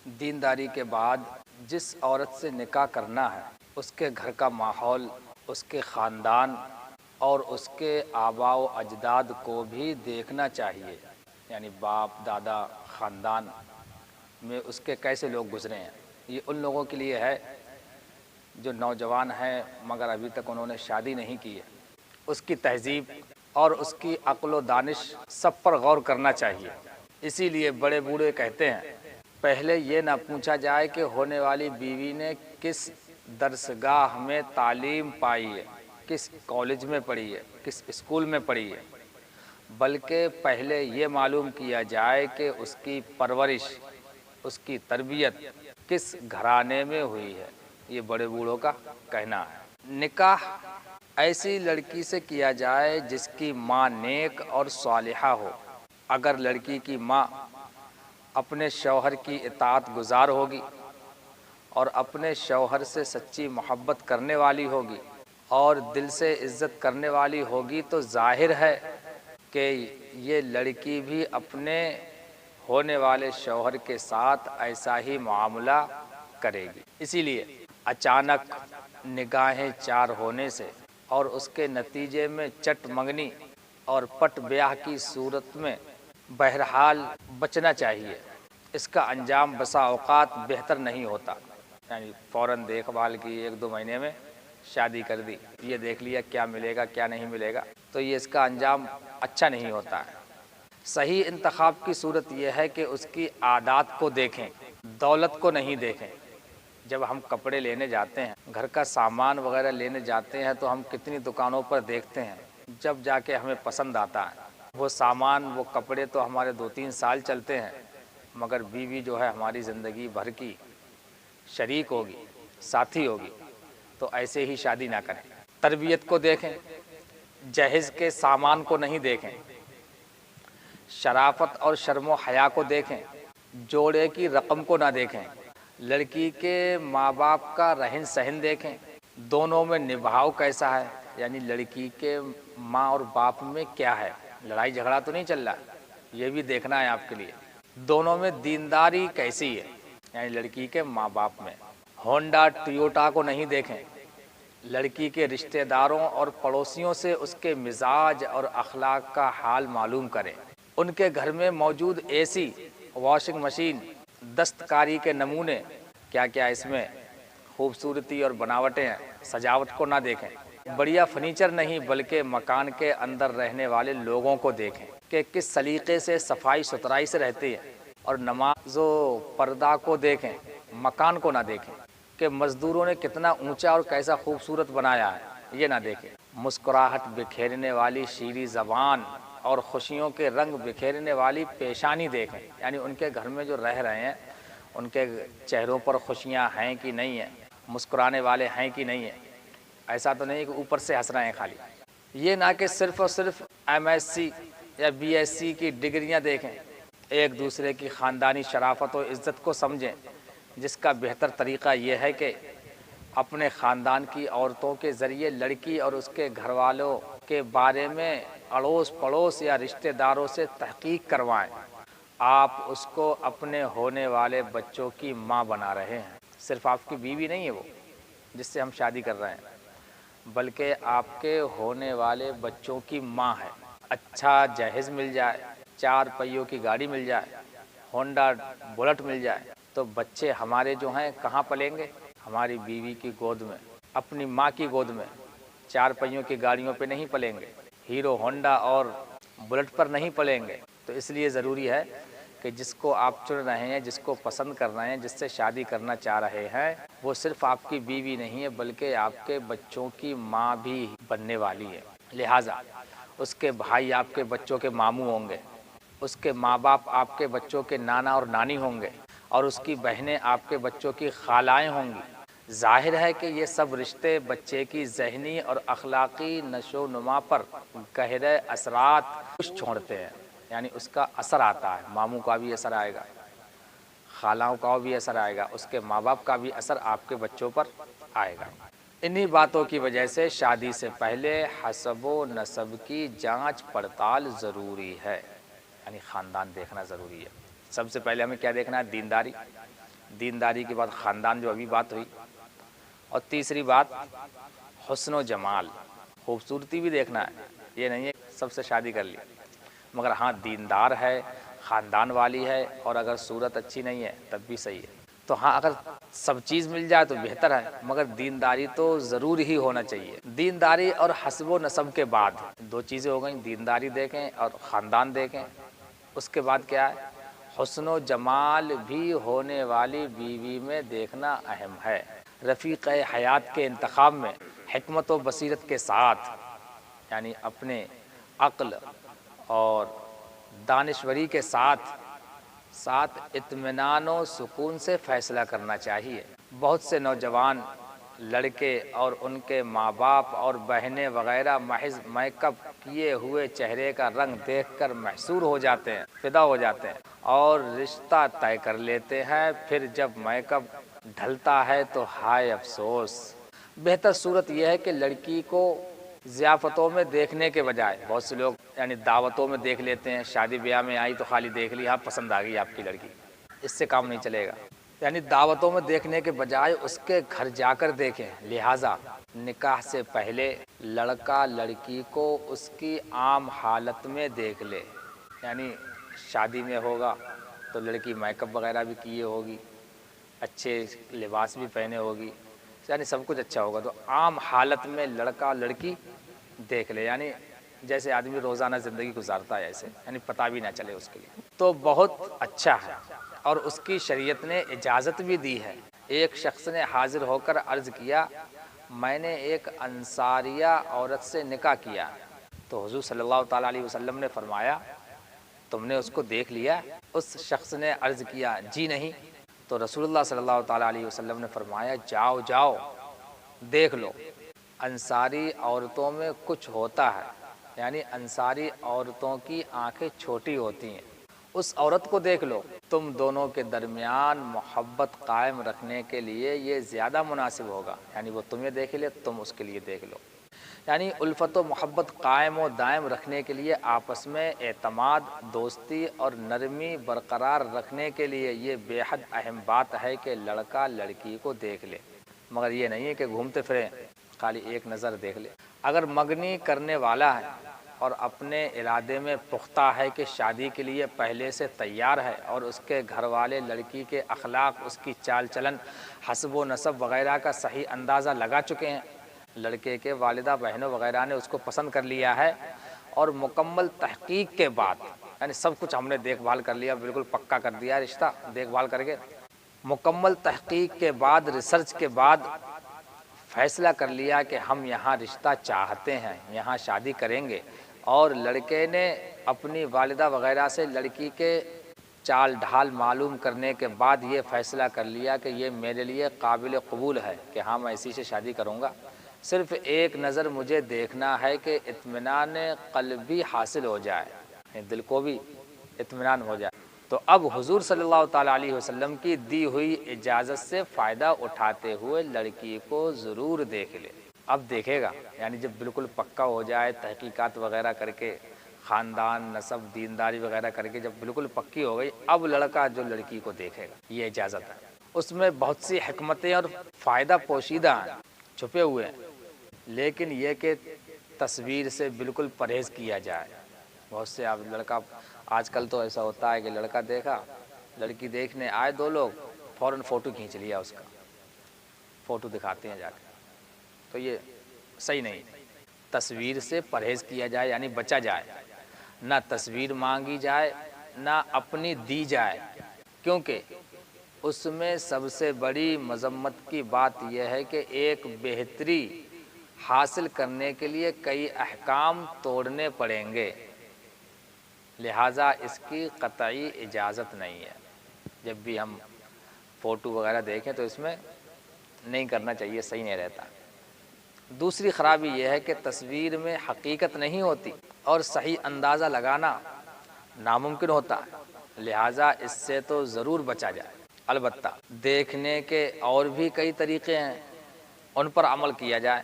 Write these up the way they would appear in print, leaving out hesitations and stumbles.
دینداری کے بعد جس عورت سے نکاح کرنا ہے اس کے گھر کا ماحول، اس کے خاندان اور اس کے آباء و اجداد کو بھی دیکھنا چاہیے، یعنی باپ دادا خاندان میں اس کے کیسے لوگ گزرے ہیں۔ یہ ان لوگوں کے لیے ہے جو نوجوان ہیں مگر ابھی تک انہوں نے شادی نہیں کی ہے، اس کی تہذیب اور اس کی عقل و دانش سب پر غور کرنا چاہیے۔ اسی لیے بڑے بوڑھے کہتے ہیں پہلے یہ نہ پوچھا جائے کہ ہونے والی بیوی نے کس درسگاہ میں تعلیم پائی ہے، کس کالج میں پڑھی ہے، کس اسکول میں پڑھی ہے، بلکہ پہلے یہ معلوم کیا جائے کہ اس کی پرورش، اس کی تربیت کس گھرانے میں ہوئی ہے۔ یہ بڑے بوڑھوں کا کہنا ہے۔ نکاح ایسی لڑکی سے کیا جائے جس کی ماں نیک اور صالحہ ہو۔ اگر لڑکی کی ماں اپنے شوہر کی اطاعت گزار ہوگی اور اپنے شوہر سے سچی محبت کرنے والی ہوگی اور دل سے عزت کرنے والی ہوگی تو ظاہر ہے کہ یہ لڑکی بھی اپنے ہونے والے شوہر کے ساتھ ایسا ہی معاملہ کرے گی۔ اسی لیے اچانک نگاہیں چار ہونے سے اور اس کے نتیجے میں چٹ منگنی اور پٹ بیاہ کی صورت میں بہرحال بچنا چاہیے۔ اس کا انجام بسا اوقات بہتر نہیں ہوتا، یعنی فوراً دیکھ بھال کی، 1-2 مہینے میں شادی کر دی، یہ دیکھ لیا کیا ملے گا کیا نہیں ملے گا، تو یہ اس کا انجام اچھا نہیں ہوتا ہے۔ صحیح انتخاب کی صورت یہ ہے کہ اس کی عادات کو دیکھیں، دولت کو نہیں دیکھیں۔ جب ہم کپڑے لینے جاتے ہیں، گھر کا سامان وغیرہ لینے جاتے ہیں تو ہم کتنی دکانوں پر دیکھتے ہیں، جب جا کے ہمیں پسند آتا ہے وہ سامان وہ کپڑے تو ہمارے 2-3 سال چلتے ہیں، مگر بیوی جو ہے ہماری زندگی بھر کی شریک ہوگی، ساتھی ہوگی، تو ایسے ہی شادی نہ کریں۔ تربیت کو دیکھیں، جہیز کے سامان کو نہیں دیکھیں۔ شرافت اور شرم و حیا کو دیکھیں، جوڑے کی رقم کو نہ دیکھیں۔ لڑکی کے ماں باپ کا رہن سہن دیکھیں، دونوں میں نبھاؤ کیسا ہے، یعنی لڑکی کے ماں اور باپ میں کیا ہے، لڑائی جھگڑا تو نہیں چل رہا، یہ بھی دیکھنا ہے آپ کے لیے۔ دونوں میں دینداری کیسی ہے، یعنی لڑکی کے ماں باپ میں۔ ہونڈا ٹویوٹا کو نہیں دیکھیں۔ لڑکی کے رشتہ داروں اور پڑوسیوں سے اس کے مزاج اور اخلاق کا حال معلوم کریں۔ ان کے گھر میں موجود اے سی، واشنگ مشین، دستکاری کے نمونے کیا کیا اس میں خوبصورتی اور بناوٹیں ہیں، سجاوٹ کو نہ دیکھیں۔ بڑھیا فرنیچر نہیں بلکہ مکان کے اندر رہنے والے لوگوں کو دیکھیں کہ کس سلیقے سے صفائی ستھرائی سے رہتے ہیں، اور نماز و پردہ کو دیکھیں، مکان کو نہ دیکھیں کہ مزدوروں نے کتنا اونچا اور کیسا خوبصورت بنایا ہے، یہ نہ دیکھیں۔ مسکراہٹ بکھیرنے والی شیریں زبان اور خوشیوں کے رنگ بکھیرنے والی پیشانی دیکھیں، یعنی ان کے گھر میں جو رہ رہے ہیں ان کے چہروں پر خوشیاں ہیں کہ نہیں ہیں، مسکرانے والے ہیں کہ نہیں ہیں، ایسا تو نہیں کہ اوپر سے ہنس رہے ہیں خالی۔ یہ نہ کہ صرف اور صرف MSc یا BSc کی ڈگریاں دیکھیں۔ ایک دوسرے کی خاندانی شرافت و عزت کو سمجھیں، جس کا بہتر طریقہ یہ ہے کہ اپنے خاندان کی عورتوں کے ذریعے لڑکی اور اس کے گھر والوں کے بارے میں اڑوس پڑوس یا رشتہ داروں سے تحقیق کروائیں۔ آپ اس کو اپنے ہونے والے بچوں کی ماں بنا رہے ہیں، صرف آپ کی بیوی نہیں ہے وہ جس سے ہم شادی کر رہے ہیں، بلکہ آپ کے ہونے والے بچوں کی ماں ہے۔ اچھا جہیز مل جائے، 4 پہیوں کی گاڑی مل جائے، ہونڈا بلٹ مل جائے، تو بچے ہمارے جو ہیں کہاں پلیں گے؟ ہماری بیوی کی گود میں، اپنی ماں کی گود میں۔ 4 پہیوں کی گاڑیوں پہ نہیں پلیں گے، ہیرو ہونڈا اور بلٹ پر نہیں پلیں گے۔ تو اس لیے ضروری ہے کہ جس کو آپ چن رہے ہیں، جس کو پسند کر رہے ہیں، جس سے شادی کرنا چاہ رہے ہیں، وہ صرف آپ کی بیوی نہیں ہے بلکہ آپ کے بچوں کی ماں بھی بننے والی ہے۔ لہٰذا اس کے بھائی آپ کے بچوں کے ماموں ہوں گے، اس کے ماں باپ آپ کے بچوں کے نانا اور نانی ہوں گے، اور اس کی بہنیں آپ کے بچوں کی خالائیں ہوں گی۔ ظاہر ہے کہ یہ سب رشتے بچے کی ذہنی اور اخلاقی نشو و نما پر گہرے اثرات چھوڑتے ہیں، یعنی اس کا اثر آتا ہے، ماموں کا بھی اثر آئے گا، خالاؤں کا بھی اثر آئے گا، اس کے ماں باپ کا بھی اثر آپ کے بچوں پر آئے گا۔ انہی باتوں کی وجہ سے شادی سے پہلے حسب و نسب کی جانچ پڑتال ضروری ہے، یعنی خاندان دیکھنا ضروری ہے۔ سب سے پہلے ہمیں کیا دیکھنا ہے؟ دینداری، دینداری کے بعد خاندان جو ابھی بات ہوئی، اور تیسری بات حسن و جمال، خوبصورتی بھی دیکھنا ہے، یہ نہیں ہے سب سے شادی کر لی، مگر ہاں دیندار ہے، خاندان والی ہے، اور اگر صورت اچھی نہیں ہے تب بھی صحیح ہے۔ تو ہاں اگر سب چیز مل جائے تو بہتر ہے، مگر دینداری تو ضرور ہی ہونا چاہیے۔ دینداری اور حسب و نسب کے بعد دو چیزیں ہو گئیں، دینداری دیکھیں اور خاندان دیکھیں، اس کے بعد کیا ہے؟ حسن و جمال بھی ہونے والی بیوی میں دیکھنا اہم ہے۔ رفیق حیات کے انتخاب میں حکمت و بصیرت کے ساتھ، یعنی اپنے عقل اور دانشوری کے ساتھ اطمینان و سکون سے فیصلہ کرنا چاہیے۔ بہت سے نوجوان لڑکے اور ان کے ماں باپ اور بہنیں وغیرہ محض میک اپ کیے ہوئے چہرے کا رنگ دیکھ کر محصور ہو جاتے ہیں، فدا ہو جاتے ہیں اور رشتہ طے کر لیتے ہیں، پھر جب میک اپ ڈھلتا ہے تو ہائے افسوس۔ بہتر صورت یہ ہے کہ لڑکی کو ضیافتوں میں دیکھنے کے بجائے، بہت سے لوگ یعنی دعوتوں میں دیکھ لیتے ہیں، شادی بیاہ میں آئی تو خالی دیکھ لی، ہاں پسند آ گئی آپ کی لڑکی، اس سے کام نہیں چلے گا۔ یعنی دعوتوں میں دیکھنے کے بجائے اس کے گھر جا کر دیکھیں۔ لہٰذا نکاح سے پہلے لڑکا لڑکی کو اس کی عام حالت میں دیکھ لے، یعنی شادی میں ہوگا تو لڑکی میک اپ وغیرہ بھی کیے ہوگی، اچھے لباس بھی پہنے ہوگی، یعنی سب کچھ اچھا ہوگا، تو عام حالت میں لڑکا لڑکی دیکھ لے، یعنی جیسے آدمی روزانہ زندگی گزارتا ہے ایسے، یعنی پتہ بھی نہ چلے اس کے لیے، تو بہت اچھا ہے، اور اس کی شریعت نے اجازت بھی دی ہے۔ ایک شخص نے حاضر ہو کر عرض کیا، میں نے ایک انصاریہ عورت سے نکاح کیا، تو حضور صلی اللہ تعالیٰ علیہ وسلم نے فرمایا، تم نے اس کو دیکھ لیا؟ اس شخص نے عرض کیا، جی نہیں، تو رسول اللہ صلی اللہ تعالیٰ علیہ وسلم نے فرمایا، جاؤ جاؤ دیکھ لو۔ انصاری عورتوں میں کچھ ہوتا ہے، یعنی انصاری عورتوں کی آنکھیں چھوٹی ہوتی ہیں، اس عورت کو دیکھ لو، تم دونوں کے درمیان محبت قائم رکھنے کے لیے یہ زیادہ مناسب ہوگا، یعنی وہ تمہیں دیکھ لے تم اس کے لیے دیکھ لو، یعنی الفت و محبت قائم و دائم رکھنے کے لیے، آپس میں اعتماد، دوستی اور نرمی برقرار رکھنے کے لیے یہ بے حد اہم بات ہے کہ لڑکا لڑکی کو دیکھ لے، مگر یہ نہیں ہے کہ گھومتے پھریں خالی ایک نظر دیکھ لے۔ اگر مگنی کرنے والا ہے اور اپنے ارادے میں پختہ ہے کہ شادی کے لیے پہلے سے تیار ہے، اور اس کے گھر والے لڑکی کے اخلاق، اس کی چال چلن، حسب و نسب وغیرہ کا صحیح اندازہ لگا چکے ہیں، لڑکے کے والدہ بہنوں وغیرہ نے اس کو پسند کر لیا ہے، اور مکمل تحقیق کے بعد، یعنی سب کچھ ہم نے دیکھ بھال کر لیا، بالکل پکا کر دیا رشتہ، دیکھ بھال کر کے مکمل تحقیق کے بعد، ریسرچ کے بعد فیصلہ کر لیا کہ ہم یہاں رشتہ چاہتے ہیں، یہاں شادی کریں گے، اور لڑکے نے اپنی والدہ وغیرہ سے لڑکی کے چال ڈھال معلوم کرنے کے بعد یہ فیصلہ کر لیا کہ یہ میرے لیے قابل قبول ہے کہ ہاں میں اسی سے شادی کروں گا، صرف ایک نظر مجھے دیکھنا ہے کہ اطمینان قلبی حاصل ہو جائے، دل کو بھی اطمینان ہو جائے، تو اب حضور صلی اللہ تعالیٰ علیہ وسلم کی دی ہوئی اجازت سے فائدہ اٹھاتے ہوئے لڑکی کو ضرور دیکھ لے۔ اب دیکھے گا، یعنی جب بالکل پکا ہو جائے، تحقیقات وغیرہ کر کے، خاندان، نسب، دینداری وغیرہ کر کے جب بالکل پکی ہو گئی، اب لڑکا جو لڑکی کو دیکھے گا، یہ اجازت ہے۔ اس میں بہت سی حکمتیں اور فائدہ پوشیدہ ہیں، چھپے ہوئے ہیں، لیکن یہ کہ تصویر سے بالکل پرہیز کیا جائے۔ بہت سے اب لڑکا، آج کل تو ایسا ہوتا ہے کہ لڑکا دیکھا، لڑکی دیکھنے آئے دو لوگ، فوراً فوٹو کھینچ لیا اس کا، فوٹو دکھاتے ہیں جا کے، تو یہ صحیح نہیں۔ تصویر سے پرہیز کیا جائے، یعنی بچا جائے، نہ تصویر مانگی جائے، نہ اپنی دی جائے، کیونکہ اس میں سب سے بڑی مذمت کی بات یہ ہے کہ ایک بہتری حاصل کرنے کے لیے کئی احکام توڑنے پڑیں گے، لہٰذا اس کی قطعی اجازت نہیں ہے۔ جب بھی ہم فوٹو وغیرہ دیکھیں تو اس میں نہیں کرنا چاہیے، صحیح نہیں رہتا۔ دوسری خرابی یہ ہے کہ تصویر میں حقیقت نہیں ہوتی اور صحیح اندازہ لگانا ناممکن ہوتا ہے، لہٰذا اس سے تو ضرور بچا جائے۔ البتہ دیکھنے کے اور بھی کئی طریقے ہیں، ان پر عمل کیا جائے،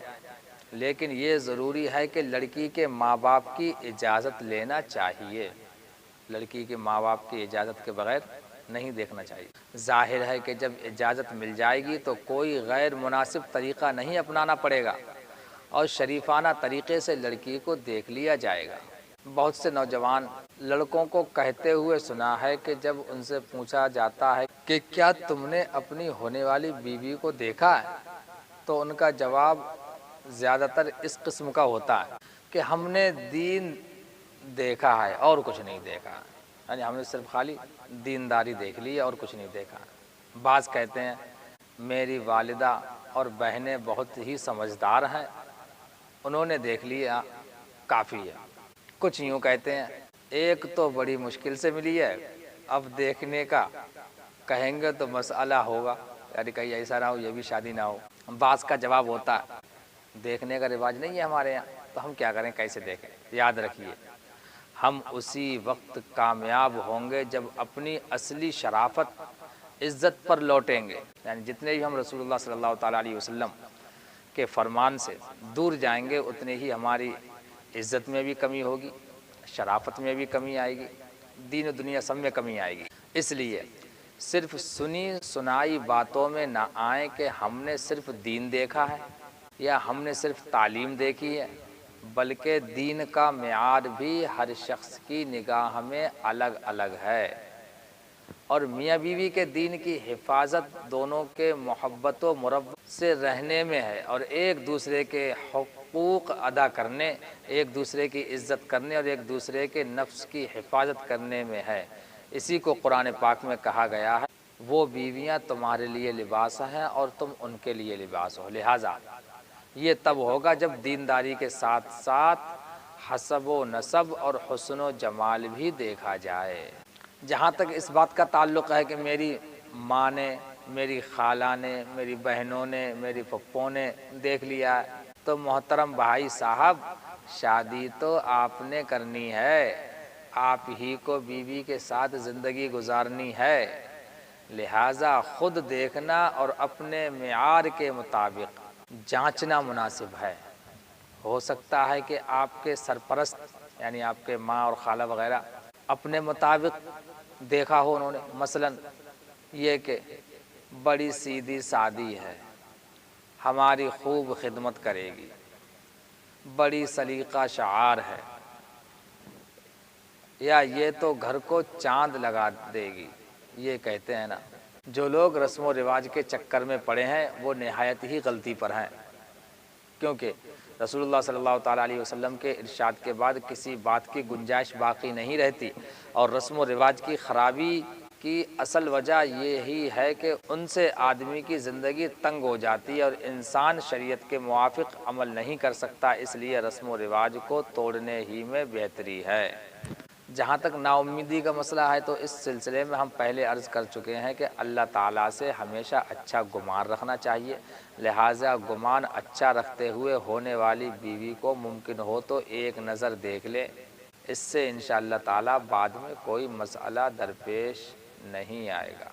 لیکن یہ ضروری ہے کہ لڑکی کے ماں باپ کی اجازت لینا چاہیے۔ لڑکی کے ماں باپ کی اجازت کے بغیر نہیں دیکھنا چاہیے۔ ظاہر ہے کہ جب اجازت مل جائے گی تو کوئی غیر مناسب طریقہ نہیں اپنانا پڑے گا اور شریفانہ طریقے سے لڑکی کو دیکھ لیا جائے گا۔ بہت سے نوجوان لڑکوں کو کہتے ہوئے سنا ہے کہ جب ان سے پوچھا جاتا ہے کہ کیا تم نے اپنی ہونے والی بیوی کو دیکھا ہے، تو ان کا جواب زیادہ تر اس قسم کا ہوتا ہے کہ ہم نے دین دیکھا ہے اور کچھ نہیں دیکھا، یعنی ہم نے صرف خالی دینداری دیکھ لی ہے اور کچھ نہیں دیکھا۔ بعض کہتے ہیں میری والدہ اور بہنیں بہت ہی سمجھدار ہیں، انہوں نے دیکھ لیا کافی ہے۔ کچھ یوں کہتے ہیں ایک تو بڑی مشکل سے ملی ہے، اب دیکھنے کا کہیں گے تو مسئلہ ہوگا، یعنی کہیں ایسا نہ ہو یہ بھی شادی نہ ہو۔ بعض کا جواب ہوتا ہے دیکھنے کا رواج نہیں ہے ہمارے یہاں، تو ہم کیا کریں، کیسے دیکھیں۔ یاد رکھیے ہم اسی وقت کامیاب ہوں گے جب اپنی اصلی شرافت عزت پر لوٹیں گے، یعنی جتنے بھی ہم رسول اللہ صلی اللہ تعالیٰ علیہ وسلم کے فرمان سے دور جائیں گے اتنے ہی ہماری عزت میں بھی کمی ہوگی، شرافت میں بھی کمی آئے گی، دین و دنیا سب میں کمی آئے گی۔ اس لیے صرف سنی سنائی باتوں میں نہ آئیں کہ ہم نے صرف دین دیکھا ہے یا ہم نے صرف تعلیم دیکھی ہے، بلکہ دین کا معیار بھی ہر شخص کی نگاہ میں الگ الگ ہے، اور میاں بیوی کے دین کی حفاظت دونوں کے محبت و مربت سے رہنے میں ہے، اور ایک دوسرے کے حقوق ادا کرنے، ایک دوسرے کی عزت کرنے اور ایک دوسرے کے نفس کی حفاظت کرنے میں ہے۔ اسی کو قرآن پاک میں کہا گیا ہے وہ بیویاں تمہارے لیے لباس ہیں اور تم ان کے لیے لباس ہو۔ لہٰذا یہ تب ہوگا جب دینداری کے ساتھ ساتھ حسب و نسب اور حسن و جمال بھی دیکھا جائے۔ جہاں تک اس بات کا تعلق ہے کہ میری ماں نے، میری خالہ نے، میری بہنوں نے، میری پھپھوں نے دیکھ لیا ہے، تو محترم بھائی صاحب شادی تو آپ نے کرنی ہے، آپ ہی کو بیوی کے ساتھ زندگی گزارنی ہے، لہٰذا خود دیکھنا اور اپنے معیار کے مطابق جانچنا مناسب ہے۔ ہو سکتا ہے کہ آپ کے سرپرست یعنی آپ کے ماں اور خالہ وغیرہ اپنے مطابق دیکھا ہو انہوں نے، مثلا یہ کہ بڑی سیدھی سادی ہے، ہماری خوب خدمت کرے گی، بڑی سلیقہ شعار ہے، یا یہ تو گھر کو چاند لگا دے گی۔ یہ کہتے ہیں نا جو لوگ رسم و رواج کے چکر میں پڑے ہیں وہ نہایت ہی غلطی پر ہیں، کیونکہ رسول اللہ صلی اللہ تعالیٰ علیہ وسلم کے ارشاد کے بعد کسی بات کی گنجائش باقی نہیں رہتی، اور رسم و رواج کی خرابی کی اصل وجہ یہی ہے کہ ان سے آدمی کی زندگی تنگ ہو جاتی ہے اور انسان شریعت کے موافق عمل نہیں کر سکتا، اس لیے رسم و رواج کو توڑنے ہی میں بہتری ہے۔ جہاں تک نا امیدی کا مسئلہ ہے تو اس سلسلے میں ہم پہلے عرض کر چکے ہیں کہ اللہ تعالیٰ سے ہمیشہ اچھا گمان رکھنا چاہیے، لہٰذا گمان اچھا رکھتے ہوئے ہونے والی بیوی کو ممکن ہو تو ایک نظر دیکھ لے، اس سے انشاءاللہ تعالیٰ بعد میں کوئی مسئلہ درپیش نہیں آئے گا۔